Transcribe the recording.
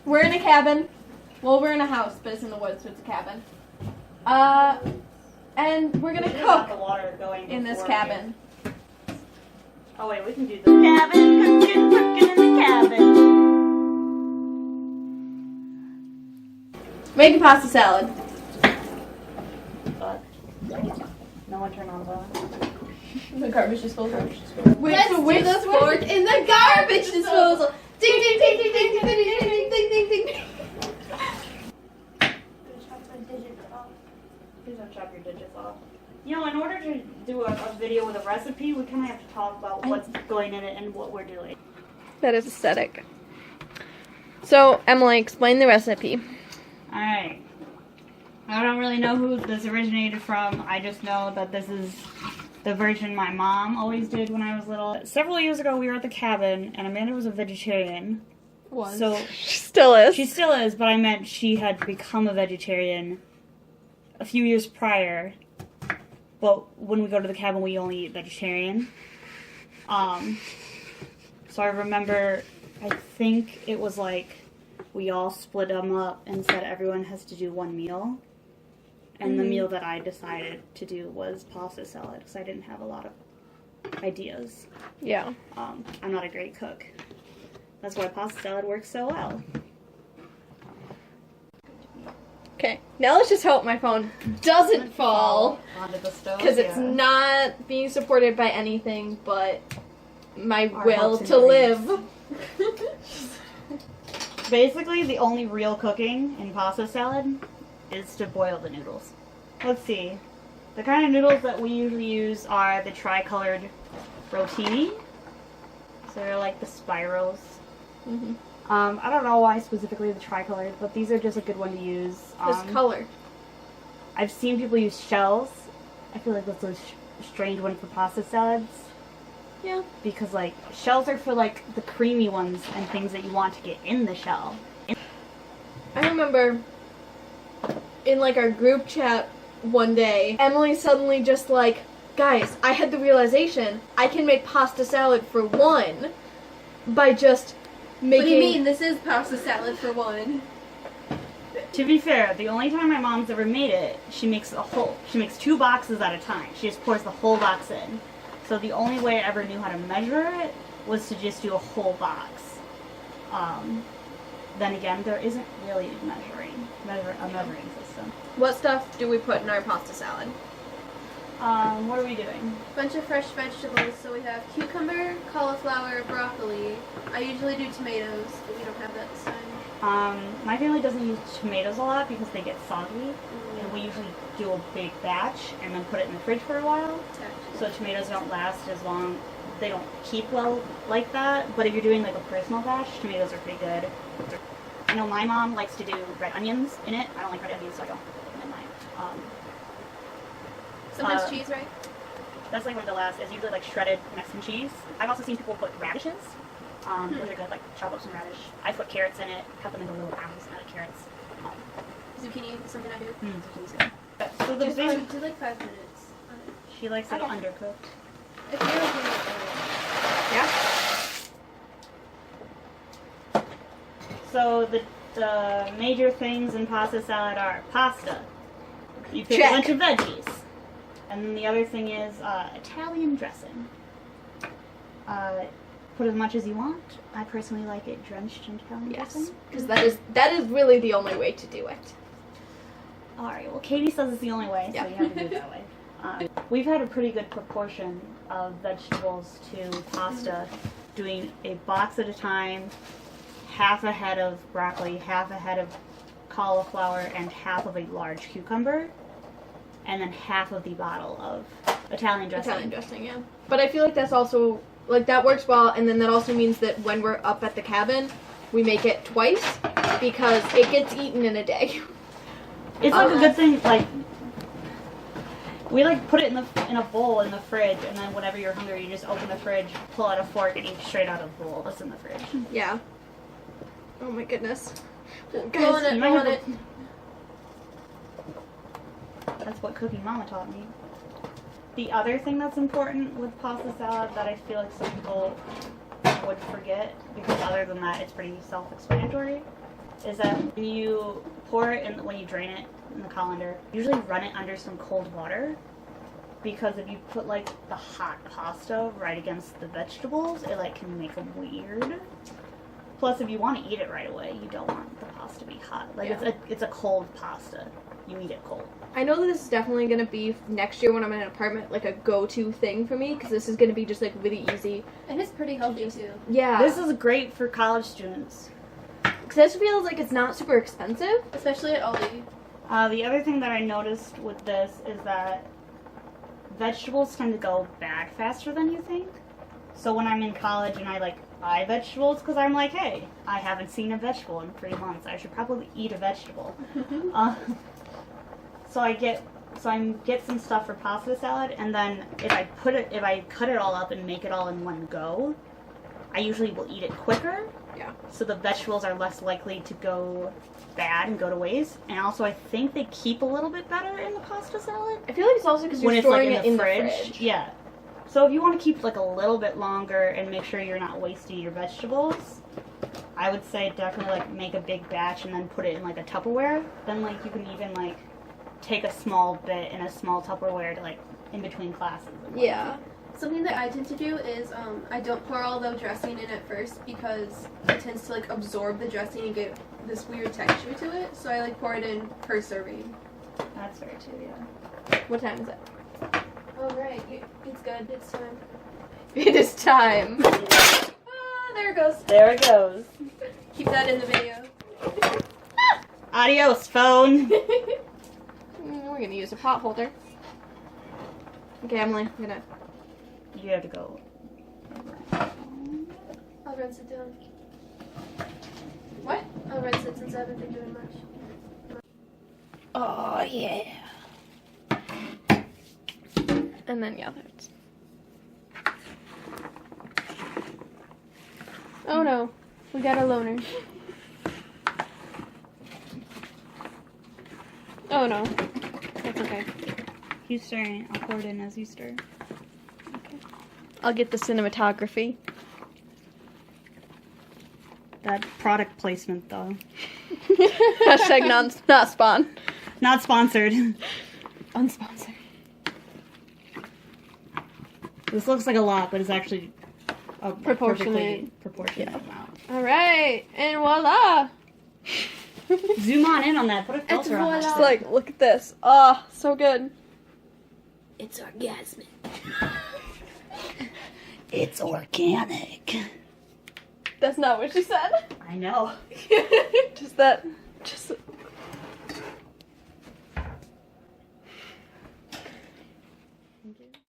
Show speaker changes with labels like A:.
A: we're in a cabin. Well, we're in a house, but it's in the woods, so it's a cabin. And we're gonna cook
B: the water going
A: in this cabin.
B: Oh wait, we can do this. Cabin, cooking in the cabin.
A: Making pasta salad.
B: But no one turned on the oven.
A: The garbage disposal.
C: Wait, let's do the fork in the garbage disposal. Ding ding ding ding ding ding ding ding ding ding ding.
B: Please don't chop your digits off. You know, in order to do a video with a recipe, we kind of have to talk about what's going in it and what we're doing.
A: That is aesthetic. So, Emily, explain the recipe.
B: Alright. I don't really know who this originated from. I just know that this is the version my mom always did when I was little. Several years ago, we were at the cabin, and Amanda was a vegetarian.
A: Was.
B: So
A: She still is.
B: she still is, but I meant she had become a vegetarian a few years prior. But when we go to the cabin, we only eat vegetarian. So I remember, I think it was like we all split them up and said everyone has to do one meal. And the meal that I decided to do was pasta salad because I didn't have a lot of ideas.
A: Yeah.
B: I'm not a great cook. That's why pasta salad works so well.
A: Okay, now let's just hope my phone doesn't fall.
B: Onto the stove.
A: Because it's not being supported by anything but my
B: Our
A: will
B: hopes and
A: to
B: dreams.
A: live.
B: Basically, the only real cooking in pasta salad is to boil the noodles. Let's see. The kind of noodles that we usually use are the tri-colored rotini. So they're like the spirals.
A: Mm-hmm.
B: I don't know why specifically the tri-colored, but these are just a good one to use.
A: This color.
B: I've seen people use shells. I feel like that's a strange one for pasta salads.
A: Yeah.
B: Because, like, shells are for, like, the creamy ones and things that you want to get in the shell.
A: I remember in like our group chat one day, Emily suddenly just like, guys, I had the realization I can make pasta salad for one by just making...
C: What do you mean? This is pasta salad for one.
B: To be fair, the only time my mom's ever made it, she makes 2 boxes at a time. She just pours the whole box in. So the only way I ever knew how to measure it was to just do a whole box. Then again, there isn't really a measuring system.
A: What stuff do we put in our pasta salad?
B: What are we doing?
C: Bunch of fresh vegetables. So we have cucumber, cauliflower, broccoli. I usually do tomatoes, but we don't have that this time.
B: My family doesn't use tomatoes a lot because they get soggy. And we usually do a big batch and then put it in the fridge for a while. So tomatoes don't last as long. They don't keep well like that. But if you're doing like a personal batch, tomatoes are pretty good. I know my mom likes to do red onions in it. I don't like red onions, so I don't put them in mine.
C: Sometimes cheese, right?
B: That's like one of the last is usually like shredded Mexican cheese. I've also seen people put radishes. Those are good, like chop up some radish. I put carrots in it, cut them into little rounds out of carrots.
C: Zucchini is something I do.
B: Zucchini's good. So the
C: Just
B: big,
C: do like 5 minutes on it.
B: she likes it
C: Okay.
B: undercooked.
C: If you're okay with
A: Yeah?
B: So the major things in pasta salad are pasta. You pick
A: Check.
B: a bunch of veggies. And then the other thing is Italian dressing. Put as much as you want. I personally like it drenched in Italian
A: Yes.
B: dressing.
A: Because that is really the only way to do it.
B: Alright, well Katie says it's the only way, so
A: Yeah.
B: you have to do it that way. We've had a pretty good proportion of vegetables to pasta, doing a box at a time, half a head of broccoli, half a head of cauliflower, and half of a large cucumber, and then half of the bottle of Italian dressing.
A: Italian dressing, yeah. But I feel like that's also, like, that works well, and then that also means that when we're up at the cabin, we make it twice, because it gets eaten in a day.
B: It's like a good thing, like, we like put it in a bowl in the fridge, and then whenever you're hungry, you just open the fridge, pull out a fork, and eat straight out of the bowl that's in the fridge.
A: Yeah. Oh my goodness. Well,
C: Go on
A: guys,
C: it,
B: you
C: go
B: might
C: on
B: have
C: it.
B: That's what Cooking Mama taught me. The other thing that's important with pasta salad that I feel like some people would forget, because other than that, it's pretty self-explanatory, is that when you pour it and when you drain it in the colander, usually run it under some cold water, because if you put like the hot pasta right against the vegetables, it like can make them weird. Plus, if you want to eat it right away, you don't want the pasta to be hot. Like it's a cold pasta. You eat it cold.
A: I know that this is definitely going to be next year when I'm in an apartment, like a go-to thing for me, because this is going to be just like really easy.
C: And it's pretty healthy too.
A: Yeah.
B: This is great for college students.
A: Because this feels like it's not super expensive.
C: Especially at Aldi.
B: The other thing that I noticed with this is that vegetables tend to go bad faster than you think. So when I'm in college and I like buy vegetables, because I'm like, hey, I haven't seen a vegetable in 3 months. I should probably eat a vegetable. So I get some stuff for pasta salad, and then if I cut it all up and make it all in one go, I usually will eat it quicker.
A: Yeah.
B: So the vegetables are less likely to go bad and go to waste. And also I think they keep a little bit better in the pasta salad.
A: I feel like it's also because you're
B: When it's
A: storing
B: like
A: it in the fridge.
B: Yeah. So if you want to keep like a little bit longer and make sure you're not wasting your vegetables, I would say definitely like make a big batch and then put it in like a Tupperware. Then like you can even like take a small bit in a small Tupperware to like in between classes.
A: Yeah.
C: Something that I tend to do is I don't pour all the dressing in at first because it tends to like absorb the dressing and get this weird texture to it. So I like pour it in per serving.
B: That's fair too, yeah.
A: What time is it?
C: Oh right, it's good. It's time.
A: It is time.
C: Ah, there it goes.
B: There it goes.
C: Keep that in the video.
B: Adios, phone.
A: We're gonna use a pot holder. Okay, Emily, I'm gonna.
B: You have to go.
C: I'll rinse it down. What? I'll rinse it since I haven't been doing much.
A: Oh yeah. And then yeah, that's.
C: Oh no, we got a loner. Oh no, that's okay.
B: Keep stirring. I'll pour it in as you stir.
A: I'll get the cinematography.
B: That product placement though.
A: Hashtag not spawn.
B: Not sponsored.
A: Unsponsored.
B: This looks like a lot, but it's actually a
A: Proportionate.
B: proportionate amount.
A: All right, and voila.
B: Zoom on in on that. Put a filter on that.
A: Just like, look at this. Oh, so good.
B: It's orgasmic. It's organic.
A: That's not what she said.
B: I know.
A: Just that. Just.